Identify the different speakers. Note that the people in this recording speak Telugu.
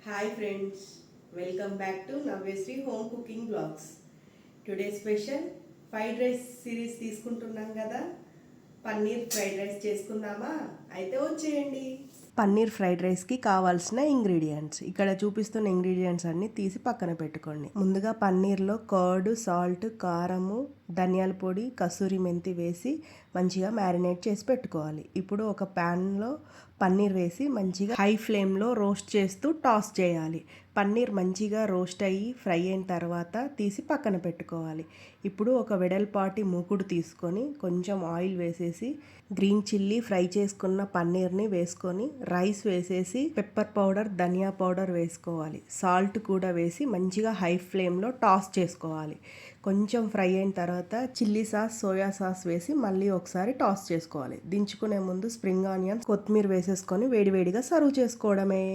Speaker 1: Hi friends, welcome back to Navesri Home Cooking Vlogs. Today special fried rice series తీసుకుంటున్నాం కదా. పన్నీర్ ఫ్రైడ్ రైస్ చేసుకుందామా? అయితే వచ్చేయండి. పన్నీర్ ఫ్రైడ్ రైస్కి కావాల్సిన ఇంగ్రీడియంట్స్ ఇక్కడ చూపిస్తున్న ఇంగ్రీడియంట్స్ అన్ని తీసి పక్కన పెట్టుకోండి. ముందుగా పన్నీర్లో కర్డ్, సాల్ట్, కారము, ధనియాల పొడి, కసూరి మెంతి వేసి మంచిగా మ్యారినేట్ చేసి పెట్టుకోవాలి. ఇప్పుడు ఒక ప్యాన్లో పన్నీర్ వేసి మంచిగా హై ఫ్లేమ్లో రోస్ట్ చేస్తూ టాస్ చేయాలి. పన్నీర్ మంచిగా రోస్ట్ అయ్యి ఫ్రై అయిన తర్వాత తీసి పక్కన పెట్టుకోవాలి. ఇప్పుడు ఒక వెడల్పాటి మూకుడు తీసుకొని కొంచెం ఆయిల్ వేసేసి గ్రీన్ చిల్లీ ఫ్రై చేసుకున్న పన్నీర్ని వేసుకొని రైస్ వేసేసి పెప్పర్ పౌడర్, ధనియా పౌడర్ వేసుకోవాలి. సాల్ట్ కూడా వేసి మంచిగా హై ఫ్లేమ్లో టాస్ చేసుకోవాలి. కొంచెం ఫ్రై అయిన తర్వాత చిల్లీ సాస్, సోయా సాస్ వేసి మళ్ళీ ఒకసారి టాస్ చేసుకోవాలి. దించుకునే ముందు స్ప్రింగ్ ఆనియన్స్, కొత్తిమీర వేసేసుకొని వేడివేడిగా సర్వ్ చేసుకోవడమే.